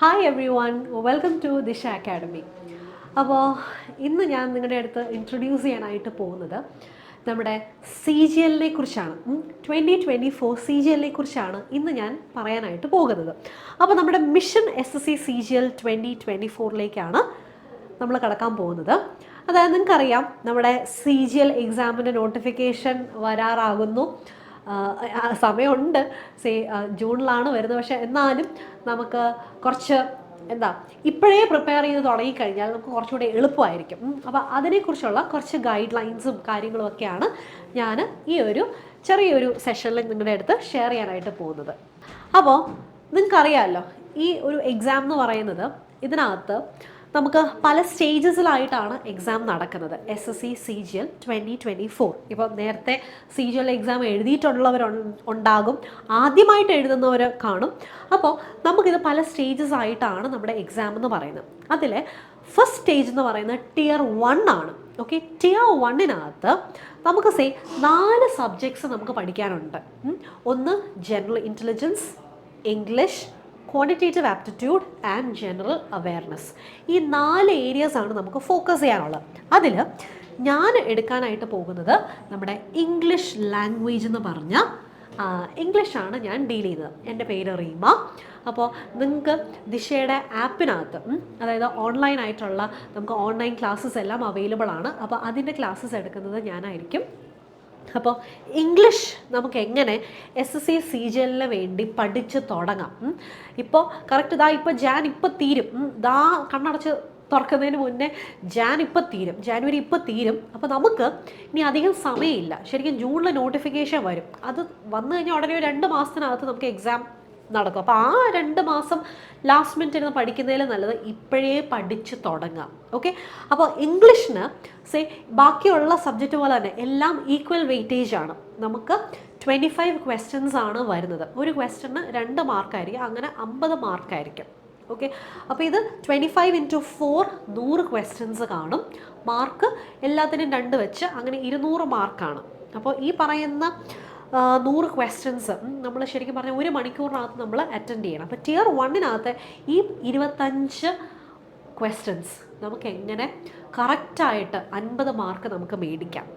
Hi everyone, welcome to Disha academy. അപ്പോൾ ഇന്ന് ഞാൻ നിങ്ങളുടെ അടുത്ത് ഇൻട്രൊഡ്യൂസ് ചെയ്യാനായിട്ട് പോകുന്നത് നമ്മുടെ സി ജി എല്ലിനെ കുറിച്ചാണ്. 2024 സി ജി എല്ലിനെ കുറിച്ചാണ് ഇന്ന് ഞാൻ പറയാനായിട്ട് പോകുന്നത്. അപ്പോൾ നമ്മുടെ മിഷൻ SSC CGL 2024ലേക്കാണ് നമ്മൾ കടക്കാൻ പോകുന്നത്. അതായത് നിങ്ങൾക്കറിയാം, നമ്മുടെ CGL എക്സാമിൻ്റെ നോട്ടിഫിക്കേഷൻ വരാറാകുന്നു. സമയമുണ്ട്, ജൂണിലാണ് വരുന്നത്. പക്ഷേ എന്നാലും നമുക്ക് കുറച്ച് ഇപ്പോഴേ പ്രിപ്പയർ ചെയ്ത് തുടങ്ങിക്കഴിഞ്ഞാൽ നമുക്ക് കുറച്ചുകൂടി എളുപ്പമായിരിക്കും. അപ്പോൾ അതിനെക്കുറിച്ചുള്ള കുറച്ച് ഗൈഡ് ലൈൻസും കാര്യങ്ങളും ഒക്കെയാണ് ഞാൻ ഈ ഒരു ചെറിയൊരു സെഷനിൽ നിങ്ങളുടെ അടുത്ത് ഷെയർ ചെയ്യാനായിട്ട് പോകുന്നത്. അപ്പോൾ നിങ്ങൾക്കറിയാമല്ലോ, ഈ ഒരു എക്സാം എന്ന് പറയുന്നത് ഇതിനകത്ത് നമുക്ക് പല സ്റ്റേജസിലായിട്ടാണ് എക്സാം നടക്കുന്നത്. SSC CGL 2024. ഇപ്പോൾ നേരത്തെ CGL എക്സാം എഴുതിയിട്ടുള്ളവരുണ്ടാകും, ആദ്യമായിട്ട് എഴുതുന്നവർ കാണും. അപ്പോൾ നമുക്കിത് പല സ്റ്റേജസ് ആയിട്ടാണ് നമ്മുടെ എക്സാം എന്ന് പറയുന്നത്. അതിൽ ഫസ്റ്റ് സ്റ്റേജ് എന്ന് പറയുന്നത് Tier 1 ആണ്. ഓക്കെ, Tier 1-നകത്ത് നമുക്ക് 4 സബ്ജക്ട്സ് നമുക്ക് പഠിക്കാനുണ്ട്. ഒന്ന് general intelligence, English, quantitative aptitude and general awareness. ഈ 4 ഏരിയാസാണ് നമുക്ക് ഫോക്കസ് ചെയ്യാനുള്ളത്. അതിൽ ഞാൻ എടുക്കാനായിട്ട് പോകുന്നത് നമ്മുടെ ഇംഗ്ലീഷ് ലാംഗ്വേജ് എന്ന് പറഞ്ഞ ഇംഗ്ലീഷാണ് ഞാൻ ഡീൽ ചെയ്യുന്നത്. എൻ്റെ പേര് റീമ. അപ്പോൾ നിങ്ങൾക്ക് ദിശയുടെ ആപ്പിനകത്ത്, അതായത് ഓൺലൈനായിട്ടുള്ള നമുക്ക് ഓൺലൈൻ ക്ലാസ്സസ് എല്ലാം അവൈലബിൾ ആണ്. അപ്പോൾ അതിൻ്റെ ക്ലാസ്സസ് എടുക്കുന്നത് ഞാനായിരിക്കും. അപ്പോൾ ഇംഗ്ലീഷ് നമുക്ക് എങ്ങനെ SSC CGLന് വേണ്ടി പഠിച്ച് തുടങ്ങാം. ഇപ്പോൾ കറക്റ്റ് ഇപ്പോൾ തീരും. കണ്ണടച്ച് തുറക്കുന്നതിന് മുന്നേ ജാനുവരി ഇപ്പോൾ തീരും. അപ്പോൾ നമുക്ക് ഇനി അധികം സമയമില്ല. ശരിക്കും ജൂണിൽ നോട്ടിഫിക്കേഷൻ വരും. അത് വന്നു കഴിഞ്ഞാൽ ഉടനെ 2 മാസത്തിനകത്ത് നമുക്ക് എക്സാം നടക്കും. അപ്പോൾ ആ 2 മാസം ലാസ്റ്റ് മിനിറ്റ് ഇരുന്ന് പഠിക്കുന്നതിൽ നല്ലത് ഇപ്പോഴേ പഠിച്ച് തുടങ്ങാം. ഓക്കെ, അപ്പോൾ ഇംഗ്ലീഷിന് ബാക്കിയുള്ള സബ്ജക്റ്റ് പോലെ തന്നെ എല്ലാം ഈക്വൽ വെയിറ്റേജ് ആണ്. നമുക്ക് 25 ക്വസ്റ്റ്യൻസ് ആണ് വരുന്നത്. ഒരു ക്വസ്റ്റ്യന് 2 മാർക്കായിരിക്കും, അങ്ങനെ 50 മാർക്കായിരിക്കും. ഓക്കെ, അപ്പോൾ ഇത് 25 × 4 100 ക്വസ്റ്റ്യൻസ് കാണും. മാർക്ക് എല്ലാത്തിനും 2 വെച്ച് അങ്ങനെ 200 മാർക്കാണ്. അപ്പോൾ ഈ പറയുന്ന 100 ക്വസ്റ്റ്യൻസ് നമ്മൾ ശരിക്കും പറഞ്ഞാൽ 1 മണിക്കൂറിനകത്ത് നമ്മൾ അറ്റൻഡ് ചെയ്യണം. അപ്പോൾ Tier 1-നകത്ത് ഈ 25 ക്വസ്റ്റ്യൻസ് നമുക്ക് എങ്ങനെ കറക്റ്റായിട്ട് 50 മാർക്ക് നമുക്ക് മേടിക്കാം.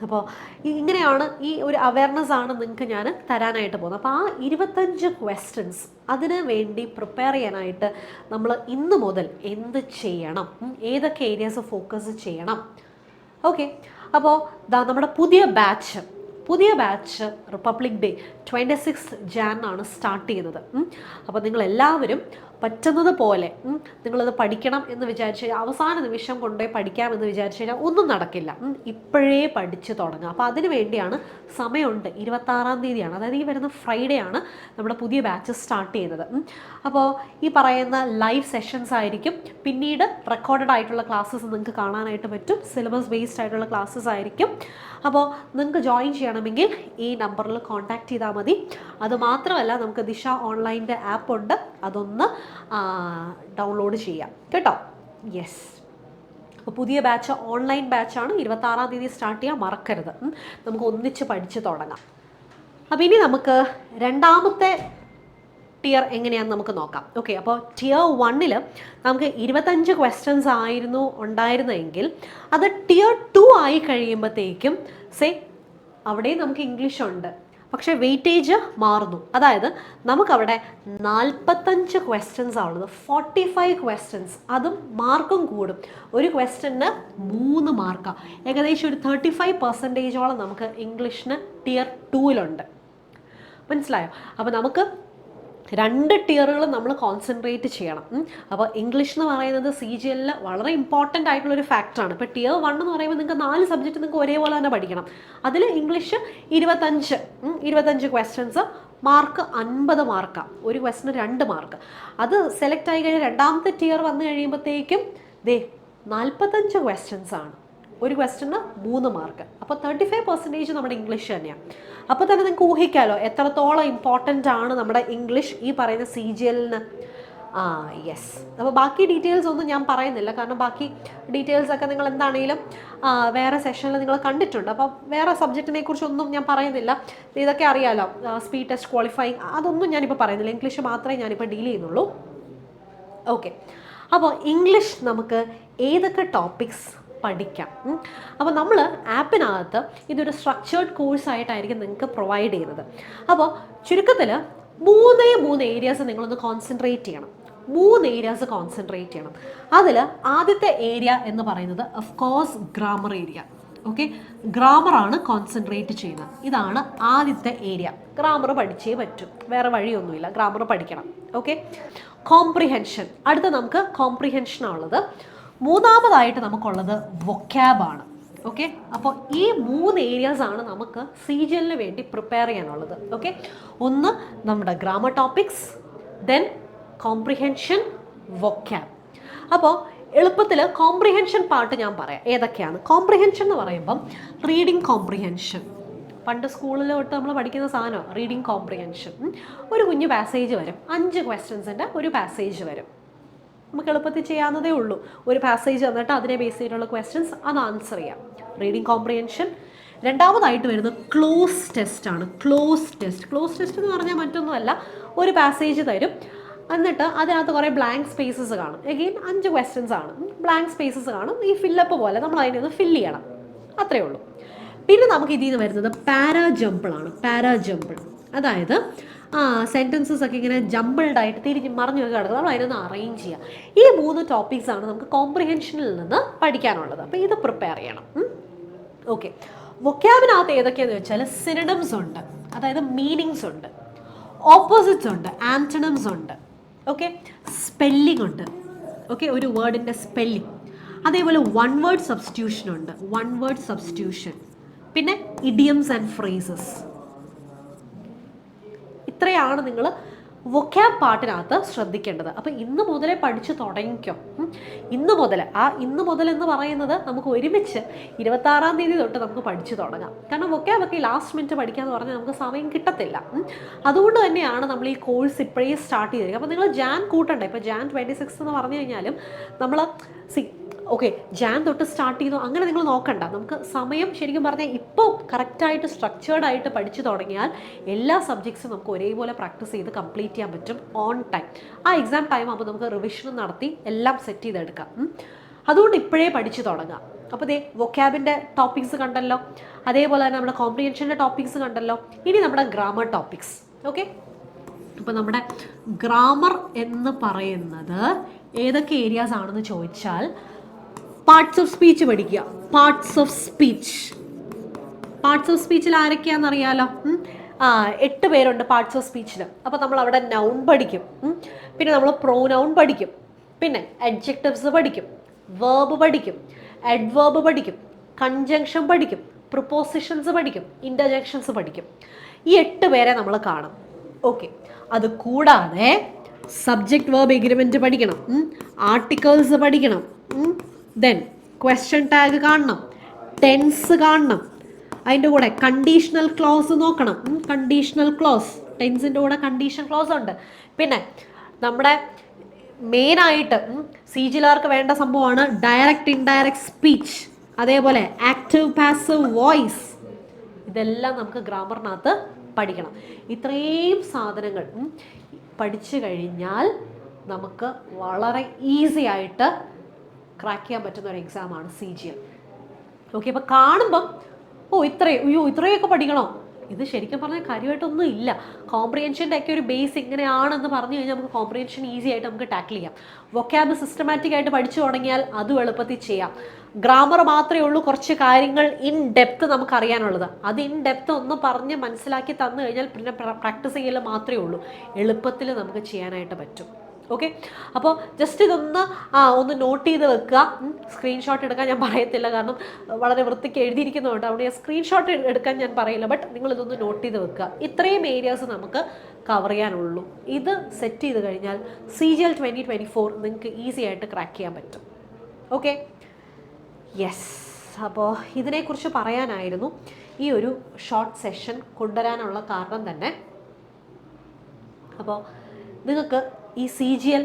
അപ്പോൾ ഇങ്ങനെയാണ് ഈ ഒരു അവയർനെസ് ആണ് നിങ്ങൾക്ക് ഞാൻ തരാനായിട്ട് പോകുന്നത്. അപ്പോൾ ആ 25 ക്വസ്റ്റ്യൻസ് അതിന് വേണ്ടി പ്രിപ്പയർ ചെയ്യാനായിട്ട് നമ്മൾ ഇന്ന് മുതൽ എന്ത് ചെയ്യണം, ഏതൊക്കെ ഏരിയാസ് ഫോക്കസ് ചെയ്യണം. ഓക്കെ, അപ്പോൾ നമ്മുടെ പുതിയ ബാച്ച് റിപ്പബ്ലിക് ഡേ 26 ജാനാണ് സ്റ്റാർട്ട് ചെയ്യുന്നത്. അപ്പോൾ നിങ്ങളെല്ലാവരും പറ്റുന്നത് പോലെ നിങ്ങളത് പഠിക്കണം എന്ന് വിചാരിച്ചു കഴിഞ്ഞാൽ അവസാന നിമിഷം കൊണ്ടുപോയി പഠിക്കാമെന്ന് വിചാരിച്ചു കഴിഞ്ഞാൽ ഒന്നും നടക്കില്ല. ഇപ്പോഴേ പഠിച്ച് തുടങ്ങുക. അപ്പോൾ അതിന് വേണ്ടിയാണ് സമയമുണ്ട്. 26-ാം തീയതിയാണ്, അതായത് ഈ വരുന്ന ഫ്രൈഡേ ആണ് നമ്മുടെ പുതിയ ബാച്ച് സ്റ്റാർട്ട് ചെയ്യുന്നത്. അപ്പോൾ ഈ പറയുന്ന ലൈവ് സെഷൻസ് ആയിരിക്കും. പിന്നീട് റെക്കോർഡഡ് ആയിട്ടുള്ള ക്ലാസ്സസ് നിങ്ങൾക്ക് കാണാനായിട്ട് പറ്റും. സിലബസ് ബേസ്ഡ് ആയിട്ടുള്ള ക്ലാസ്സസ് ആയിരിക്കും. അപ്പോൾ നിങ്ങൾക്ക് ജോയിൻ ചെയ്യണമെങ്കിൽ ഈ നമ്പറിൽ കോൺടാക്റ്റ് ചെയ്താൽ മതി. അതുമാത്രമല്ല, നമുക്ക് ദിശ ഓൺലൈൻ്റെ ആപ്പ് ഉണ്ട്, അതൊന്ന് ഡൗൺലോഡ് ചെയ്യാം കേട്ടോ. യെസ്, അപ്പോൾ പുതിയ ബാച്ച് ഓൺലൈൻ ബാച്ചാണ്. 26-ാം തീയതി സ്റ്റാർട്ട് ചെയ്യാൻ മറക്കരുത്. നമുക്ക് ഒന്നിച്ച് പഠിച്ച് തുടങ്ങാം. അപ്പോൾ ഇനി നമുക്ക് രണ്ടാമത്തെ ടിയർ എങ്ങനെയാണെന്ന് നമുക്ക് നോക്കാം. ഓക്കെ, അപ്പോൾ Tier 1-ൽ നമുക്ക് 25 ക്വസ്റ്റ്യൻസ് ആയിരുന്നു ഉണ്ടായിരുന്നെങ്കിൽ അത് Tier 2 ആയി കഴിയുമ്പോഴത്തേക്കും അവിടെയും നമുക്ക് ഇംഗ്ലീഷ് ഉണ്ട്, പക്ഷേ വെയിറ്റേജ് മാറുന്നു. അതായത് നമുക്കവിടെ 45 ക്വസ്റ്റ്യൻസ് ആണുള്ളത്, 45 ക്വസ്റ്റ്യൻസ്, അതും മാർക്കും കൂടും. ഒരു ക്വസ്റ്റ്യന് 3 മാർക്കാണ്. ഏകദേശം ഒരു 35% നമുക്ക് ഇംഗ്ലീഷിന് Tier 2-ലുണ്ട്. മനസ്സിലായോ? അപ്പോൾ നമുക്ക് 2 ടിയറുകളും നമ്മൾ കോൺസെൻട്രേറ്റ് ചെയ്യണം. അപ്പോൾ ഇംഗ്ലീഷ് എന്ന് പറയുന്നത് CGL വളരെ ഇമ്പോർട്ടൻ്റ് ആയിട്ടുള്ളൊരു ഫാക്ടറാണ്. ഇപ്പോൾ Tier 1 എന്ന് പറയുമ്പോൾ നിങ്ങൾക്ക് 4 സബ്ജക്റ്റ് നിങ്ങൾക്ക് ഒരേപോലെ തന്നെ പഠിക്കണം. അതിൽ ഇംഗ്ലീഷ് 25 ക്വസ്റ്റ്യൻസ്, മാർക്ക് 50 മാർക്കാണ്. ഒരു ക്വസ്റ്റ്യന് 2 മാർക്ക്. അത് സെലക്ട് ആയി കഴിഞ്ഞാൽ രണ്ടാമത്തെ ടിയർ വന്നു കഴിയുമ്പോഴത്തേക്കും 45 ക്വസ്റ്റ്യൻസ് ആണ്. ഒരു ക്വസ്റ്റ്യന് 3 മാർക്ക്. അപ്പോൾ 35% നമ്മുടെ ഇംഗ്ലീഷ് തന്നെയാണ്. അപ്പോൾ തന്നെ നിങ്ങൾക്ക് ഊഹിക്കാമല്ലോ എത്രത്തോളം ഇമ്പോർട്ടൻ്റ് ആണ് നമ്മുടെ ഇംഗ്ലീഷ് ഈ പറയുന്ന CGLന്. യെസ്, അപ്പോൾ ബാക്കി ഡീറ്റെയിൽസ് ഒന്നും ഞാൻ പറയുന്നില്ല, കാരണം ബാക്കി ഡീറ്റെയിൽസൊക്കെ നിങ്ങൾ എന്താണെങ്കിലും വേറെ സെഷനിൽ നിങ്ങൾ കണ്ടിട്ടുണ്ട്. അപ്പോൾ വേറെ സബ്ജക്റ്റിനെ കുറിച്ചൊന്നും ഞാൻ പറയുന്നില്ല. ഇതൊക്കെ അറിയാമല്ലോ, സ്പീഡ് ടെസ്റ്റ്, ക്വാളിഫയിങ്, അതൊന്നും ഞാനിപ്പോൾ പറയുന്നില്ല. ഇംഗ്ലീഷ് മാത്രമേ ഞാനിപ്പോൾ ഡീൽ ചെയ്യുന്നുള്ളൂ. ഓക്കെ, അപ്പോൾ ഇംഗ്ലീഷ് നമുക്ക് ഏതൊക്കെ ടോപ്പിക്സ് പഠിക്കാം? അപ്പോൾ നമ്മൾ ആപ്പിനകത്ത് ഇതൊരു സ്ട്രക്ചേർഡ് കോഴ്സായിട്ടായിരിക്കും നിങ്ങൾക്ക് പ്രൊവൈഡ് ചെയ്യുന്നത്. അപ്പോൾ ചുരുക്കത്തിൽ മൂന്ന് ഏരിയാസ് നിങ്ങളൊന്ന് കോൺസെൻട്രേറ്റ് ചെയ്യണം. 3 ഏരിയാസ് കോൺസെൻട്രേറ്റ് ചെയ്യണം. അതിൽ ആദ്യത്തെ ഏരിയ എന്ന് പറയുന്നത് of course grammar area. Okay, ഗ്രാമറാണ് കോൺസെൻട്രേറ്റ് ചെയ്യുന്നത്. ഇതാണ് ആദ്യത്തെ ഏരിയ. ഗ്രാമർ പഠിച്ചേ പറ്റും, വേറെ വഴിയൊന്നുമില്ല, ഗ്രാമർ പഠിക്കണം. Okay, comprehension. അടുത്ത നമുക്ക് കോംപ്രിഹെൻഷനാണുള്ളത്. മൂന്നാമതായിട്ട് നമുക്കുള്ളത് വൊക്കാബാണ്. ഓക്കെ, അപ്പോൾ ഈ 3 ഏരിയാസാണ് നമുക്ക് CGL വേണ്ടി പ്രിപ്പയർ ചെയ്യാനുള്ളത്. ഓക്കെ, ഒന്ന് നമ്മുടെ ഗ്രാമർ ടോപ്പിക്സ്, ദെൻ കോംപ്രിഹെൻഷൻ, വൊക്കാബ്. അപ്പോൾ എളുപ്പത്തിൽ കോംപ്രിഹെൻഷൻ പാർട്ട് ഞാൻ പറയാം ഏതൊക്കെയാണ്. കോംപ്രിഹെൻഷൻ എന്ന് പറയുമ്പം റീഡിങ് കോംപ്രിഹെൻഷൻ, പണ്ട് സ്കൂളിലോട്ട് നമ്മൾ പഠിക്കുന്ന സാധനമാണ് റീഡിങ് കോംപ്രിഹെൻഷൻ. ഒരു കുഞ്ഞു പാസേജ് വരും, 5 ക്വസ്റ്റ്യൻസിൻ്റെ ഒരു പാസേജ് വരും. നമുക്ക് എളുപ്പത്തിൽ ചെയ്യാവുന്നതേ ഉള്ളൂ. ഒരു പാസേജ് തന്നിട്ട് അതിനെ ബേസ് ചെയ്തിട്ടുള്ള ക്വസ്റ്റ്യൻസ് അത് ആൻസർ ചെയ്യാം. Reading comprehension. രണ്ടാമതായിട്ട് വരുന്നത് ക്ലോസ് ടെസ്റ്റ് ആണ്. ക്ലോസ് ടെസ്റ്റ് എന്ന് പറഞ്ഞാൽ മറ്റൊന്നുമല്ല, ഒരു പാസേജ് തരും, എന്നിട്ട് അതിനകത്ത് കുറേ ബ്ലാങ്ക് സ്പേസസ് കാണും. എഗെയിൻ 5 ക്വസ്റ്റ്യൻസ് ആണ്, ബ്ലാങ്ക് സ്പേസസ് കാണും. ഈ ഫില്ലപ്പ് പോലെ നമ്മൾ അതിനൊന്ന് ഫില്ല് ചെയ്യണം, അത്രയേ ഉള്ളൂ. പിന്നെ നമുക്ക് ഇതിൽ നിന്ന് വരുന്നത് പാരാജമ്പിളാണ്. പാരാജമ്പിൾ അതായത് സെൻറ്റൻസസ് ഒക്കെ ഇങ്ങനെ ജമ്പിൾഡായിട്ട് തിരിഞ്ഞ് മറിഞ്ഞൊക്കെ കിടക്കുന്നത്, നമ്മൾ അതിനൊന്ന് അറേഞ്ച് ചെയ്യുക. ഈ 3 ടോപ്പിക്സാണ് നമുക്ക് കോംപ്രിഹെൻഷനിൽ നിന്ന് പഠിക്കാനുള്ളത്. അപ്പോൾ ഇത് പ്രിപ്പയർ ചെയ്യണം. ഓക്കെ, വൊക്കാബിനകത്ത് ഏതൊക്കെയാണെന്ന് വെച്ചാൽ സിനോണിംസ് ഉണ്ട്, അതായത് മീനിങ്സ് ഉണ്ട്, ഓപ്പോസിറ്റ്സ് ഉണ്ട്, ആൻറ്റണിംസ് ഉണ്ട്. ഓക്കെ, സ്പെല്ലിംഗ് ഉണ്ട്. ഓക്കെ, ഒരു വേർഡിൻ്റെ സ്പെല്ലിംഗ്. അതേപോലെ വൺ വേർഡ് സബ്സ്റ്റിറ്റ്യൂഷൻ ഉണ്ട്, വൺ വേർഡ് സബ്സ്റ്റിറ്റ്യൂഷൻ. പിന്നെ ഇഡിയംസ് ആൻഡ് ഫ്രേസസ്. ഇത്രയാണ് നിങ്ങൾ വൊക്കാബ് പാർട്ടിനകത്ത് ശ്രദ്ധിക്കേണ്ടത്. അപ്പോൾ ഇന്ന് മുതലേ പഠിച്ചു തുടങ്ങിക്കോ. ഇന്ന് മുതൽ എന്ന് പറയുന്നത് നമുക്ക് ഒരുമിച്ച് 26-ാം തീയതി തൊട്ട് നമുക്ക് പഠിച്ചു തുടങ്ങാം. കാരണം വൊക്കാബൊക്കെ ലാസ്റ്റ് മിനിറ്റ് പഠിക്കാമെന്ന് പറഞ്ഞാൽ നമുക്ക് സമയം കിട്ടത്തില്ല. അതുകൊണ്ട് തന്നെയാണ് നമ്മൾ ഈ കോഴ്സ് ഇപ്പോഴേ സ്റ്റാർട്ട് ചെയ്തിരിക്കുക. അപ്പോൾ നിങ്ങൾ ജാൻ കൂട്ടണ്ട. ഇപ്പോൾ ജാൻ 26 എന്ന് പറഞ്ഞു കഴിഞ്ഞാലും നമ്മൾ ഓക്കെ ജാൻ തൊട്ട് സ്റ്റാർട്ട് ചെയ്തു അങ്ങനെ നിങ്ങൾ നോക്കണ്ട. നമുക്ക് സമയം ശരിക്കും പറഞ്ഞാൽ ഇപ്പോൾ കറക്റ്റായിട്ട് സ്ട്രക്ചേർഡായിട്ട് പഠിച്ചു തുടങ്ങിയാൽ എല്ലാ സബ്ജക്ട്സും നമുക്ക് ഒരേപോലെ പ്രാക്ടീസ് ചെയ്ത് കംപ്ലീറ്റ് ചെയ്യാൻ പറ്റും ഓൺ ടൈം. ആ എക്സാം ടൈം ആകുമ്പോൾ നമുക്ക് റിവിഷനും നടത്തി എല്ലാം സെറ്റ് ചെയ്തെടുക്കാം. അതുകൊണ്ട് ഇപ്പോഴേ പഠിച്ചു തുടങ്ങാം. അപ്പോൾ ദേ വൊക്കാബിൻ്റെ ടോപ്പിക്സ് കണ്ടല്ലോ, അതേപോലെ തന്നെ നമ്മുടെ കോംപ്രിഹെൻഷൻ്റെ ടോപ്പിക്സ് കണ്ടല്ലോ. ഇനി നമ്മുടെ ഗ്രാമർ ടോപ്പിക്സ്. ഓക്കെ, അപ്പോൾ നമ്മുടെ ഗ്രാമർ എന്ന് പറയുന്നത് ഏതൊക്കെ ഏരിയാസ് ആണെന്ന് ചോദിച്ചാൽ പാർട്സ് ഓഫ് സ്പീച്ച് പഠിക്കുക. പാർട്സ് ഓഫ് സ്പീച്ചിൽ ആരൊക്കെയാണെന്ന് അറിയാലോ. 8 പേരുണ്ട് പാർട്സ് ഓഫ് സ്പീച്ചിൽ. അപ്പോൾ നമ്മൾ അവിടെ നൗൺ പഠിക്കും, പിന്നെ നമ്മൾ പ്രോനൗൺ പഠിക്കും, പിന്നെ അഡ്ജക്റ്റീവ്സ് പഠിക്കും, വേർബ് പഠിക്കും, അഡ്വേർബ് പഠിക്കും, കൺജങ്ഷൻ പഠിക്കും, പ്രിപ്പോസിഷൻസ് പഠിക്കും, ഇൻ്റർജെക്ഷൻസ് പഠിക്കും. ഈ 8 പേരെ നമ്മൾ കാണും. ഓക്കെ, അത് കൂടാതെ സബ്ജക്റ്റ് വേർബ് എഗ്രിമെൻറ്റ് പഠിക്കണം, ആർട്ടിക്കിൾസ് പഠിക്കണം, ദെൻ ക്വസ്റ്റ്യൻ ടാഗ് കാണണം, ടെൻസ് കാണണം, അതിൻ്റെ കൂടെ കണ്ടീഷണൽ ക്ലോസ് നോക്കണം. കണ്ടീഷണൽ ക്ലോസ്, ടെൻസിൻ്റെ കൂടെ കണ്ടീഷൻ ക്ലോസ് ഉണ്ട്. പിന്നെ നമ്മുടെ മെയിനായിട്ട് CGLർക്ക് വേണ്ട സംഭവമാണ് ഡയറക്റ്റ് ഇൻഡയറക്റ്റ് സ്പീച്ച്, അതേപോലെ ആക്റ്റീവ് പാസീവ് വോയിസ്. ഇതെല്ലാം നമുക്ക് ഗ്രാമറിനകത്ത് പഠിക്കണം. ഇത്രയും സാധനങ്ങൾ പഠിച്ചു കഴിഞ്ഞാൽ നമുക്ക് വളരെ ഈസി ആയിട്ട് ക്രാക്ക് ചെയ്യാൻ പറ്റുന്ന ഒരു എക്സാമാണ് CGL. ഓക്കെ, അപ്പോൾ കാണുമ്പം ഇത്രയൊക്കെ പഠിക്കണോ? ഇത് ശരിക്കും പറഞ്ഞാൽ കാര്യമായിട്ടൊന്നും ഇല്ല. കോംപ്രിഹെൻഷൻ്റെ ഒക്കെ ഒരു ബേസ് ഇങ്ങനെയാണെന്ന് പറഞ്ഞു കഴിഞ്ഞാൽ നമുക്ക് കോംപ്രിഹെൻഷൻ ഈസി ആയിട്ട് നമുക്ക് ടാക്കിൾ ചെയ്യാം. വൊക്കാബ് സിസ്റ്റമാറ്റിക് ആയിട്ട് പഠിച്ചു തുടങ്ങിയാൽ അതും എളുപ്പത്തിൽ ചെയ്യാം. ഗ്രാമർ മാത്രമേ ഉള്ളൂ കുറച്ച് കാര്യങ്ങൾ ഇൻ ഡെപ്ത് നമുക്ക് അറിയാനുള്ളത്. അത് ഇൻ ഡെപ്ത് ഒന്ന് പറഞ്ഞ് മനസ്സിലാക്കി തന്നു കഴിഞ്ഞാൽ പിന്നെ പ്രാക്ടീസ് ചെയ്യൽ മാത്രമേ ഉള്ളൂ. എളുപ്പത്തിൽ നമുക്ക് ചെയ്യാനായിട്ട് പറ്റും. ഓക്കെ, അപ്പോൾ ജസ്റ്റ് ഇതൊന്ന് ഒന്ന് നോട്ട് ചെയ്ത് വെക്കുക. സ്ക്രീൻഷോട്ട് എടുക്കാൻ ഞാൻ പറയത്തില്ല, കാരണം വളരെ വൃത്തിക്ക് എഴുതിയിരിക്കുന്നതുകൊണ്ട് അവിടെ സ്ക്രീൻഷോട്ട് എടുക്കാൻ ഞാൻ പറയില്ല. ബട്ട് നിങ്ങളിതൊന്ന് നോട്ട് ചെയ്ത് വെക്കുക. ഇത്രയും ഏരിയാസ് നമുക്ക് കവർ ചെയ്യാനുള്ളൂ. ഇത് സെറ്റ് ചെയ്ത് കഴിഞ്ഞാൽ CGL 2024 നിങ്ങൾക്ക് ഈസി ആയിട്ട് ക്രാക്ക് ചെയ്യാൻ പറ്റും. Okay, yes. അപ്പോൾ ഇതിനെക്കുറിച്ച് പറയാനായിരുന്നു ഈ ഒരു ഷോർട്ട് സെഷൻ കൊണ്ടുവരാനുള്ള കാരണം തന്നെ. അപ്പോൾ നിങ്ങൾക്ക് ഈ CGL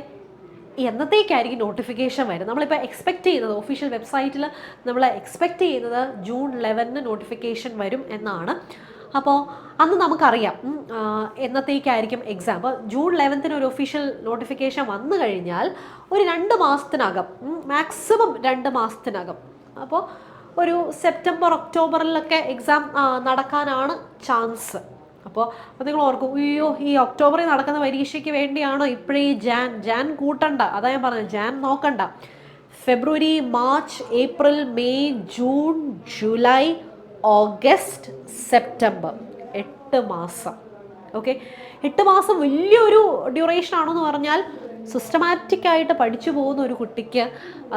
എന്നത്തേക്കായിരിക്കും നോട്ടിഫിക്കേഷൻ വരും? നമ്മളിപ്പോൾ എക്സ്പെക്റ്റ് ചെയ്യുന്നത് ഒഫീഷ്യൽ വെബ്സൈറ്റിൽ നമ്മൾ എക്സ്പെക്റ്റ് ചെയ്യുന്നത് June 11 നോട്ടിഫിക്കേഷൻ വരും എന്നാണ്. അപ്പോൾ അന്ന് നമുക്കറിയാം എന്നത്തേക്കായിരിക്കും എക്സാം. അപ്പോൾ ജൂൺ 11 ഒരു ഒഫീഷ്യൽ നോട്ടിഫിക്കേഷൻ വന്നു കഴിഞ്ഞാൽ ഒരു 2 മാസത്തിനകം, മാക്സിമം 2 മാസത്തിനകം, അപ്പോൾ ഒരു സെപ്റ്റംബർ ഒക്ടോബറിലൊക്കെ എക്സാം നടക്കാനാണ് ചാൻസ്. അപ്പോൾ നിങ്ങൾ ഓർക്കും, അയ്യോ ഈ ഒക്ടോബറിൽ നടക്കുന്ന പരീക്ഷയ്ക്ക് വേണ്ടിയാണോ ഇപ്പോഴേ ജാൻ കൂട്ടണ്ട, അതാ ഞാൻ പറഞ്ഞത്, ജാൻ നോക്കണ്ട. February, March, April, May, June, July, August, September, 8 മാസം. ഓക്കെ, 8 മാസം വലിയൊരു ഡ്യൂറേഷൻ ആണെന്ന് പറഞ്ഞാൽ സിസ്റ്റമാറ്റിക്കായിട്ട് പഠിച്ചു പോകുന്ന ഒരു കുട്ടിക്ക്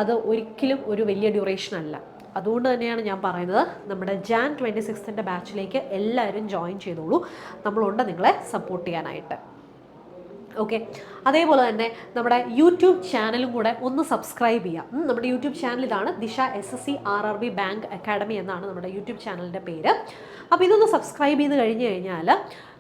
അത് ഒരിക്കലും ഒരു വലിയ ഡ്യൂറേഷൻ അല്ല. അതുകൊണ്ട് തന്നെയാണ് ഞാൻ പറയുന്നത്, നമ്മുടെ ജാൻ 26 ബാച്ചിലേക്ക് എല്ലാവരും ജോയിൻ ചെയ്തോളൂ. നമ്മളുണ്ട് നിങ്ങളെ സപ്പോർട്ട് ചെയ്യാനായിട്ട്. ഓക്കെ, അതേപോലെ തന്നെ നമ്മുടെ യൂട്യൂബ് ചാനലും കൂടെ ഒന്ന് സബ്സ്ക്രൈബ് ചെയ്യാം. നമ്മുടെ യൂട്യൂബ് ചാനൽ ഇതാണ്, ദിശ SSC RRB ബാങ്ക് അക്കാഡമി എന്നാണ് നമ്മുടെ യൂട്യൂബ് ചാനലിൻ്റെ പേര്. അപ്പോൾ ഇതൊന്ന് സബ്സ്ക്രൈബ് ചെയ്ത് കഴിഞ്ഞാൽ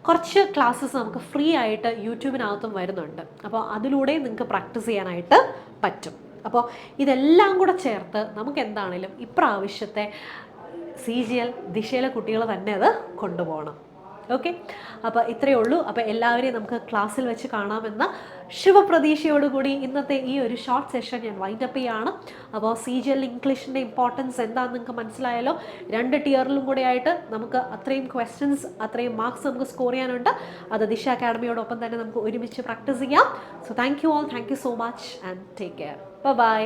കുറച്ച് ക്ലാസ്സസ് നമുക്ക് ഫ്രീ ആയിട്ട് യൂട്യൂബിനകത്തും വരുന്നുണ്ട്. അപ്പോൾ അതിലൂടെ നിങ്ങൾക്ക് പ്രാക്ടീസ് ചെയ്യാനായിട്ട് പറ്റും. അപ്പോൾ ഇതെല്ലാം കൂടെ ചേർത്ത് നമുക്ക് എന്താണേലും ഇപ്രാവശ്യത്തെ CGL ദിശയിലെ കുട്ടികൾ തന്നെ അത് കൊണ്ടുപോകണം. ഓക്കെ, അപ്പോൾ ഇത്രയേ ഉള്ളൂ. അപ്പോൾ എല്ലാവരെയും നമുക്ക് ക്ലാസ്സിൽ വെച്ച് കാണാമെന്ന ശുഭപ്രതീക്ഷയോടുകൂടി ഇന്നത്തെ ഈ ഒരു ഷോർട്ട് സെഷൻ ഞാൻ വൈൻഡപ്പ് ചെയ്യാണ്. അപ്പോൾ CGL ഇംഗ്ലീഷിൻ്റെ ഇമ്പോർട്ടൻസ് എന്താണെന്ന് നിങ്ങൾക്ക് മനസ്സിലായല്ലോ. 2 ടിയറിലും കൂടെ ആയിട്ട് നമുക്ക് അത്രയും ക്വസ്റ്റ്യൻസ്, അത്രയും മാർക്സ് നമുക്ക് സ്കോർ ചെയ്യാനുണ്ട്. അത് ദിശ അക്കാഡമിയോടൊപ്പം തന്നെ നമുക്ക് ഒരുമിച്ച് പ്രാക്ടീസ് ചെയ്യാം. So thank you all, thank you so much and take care. By.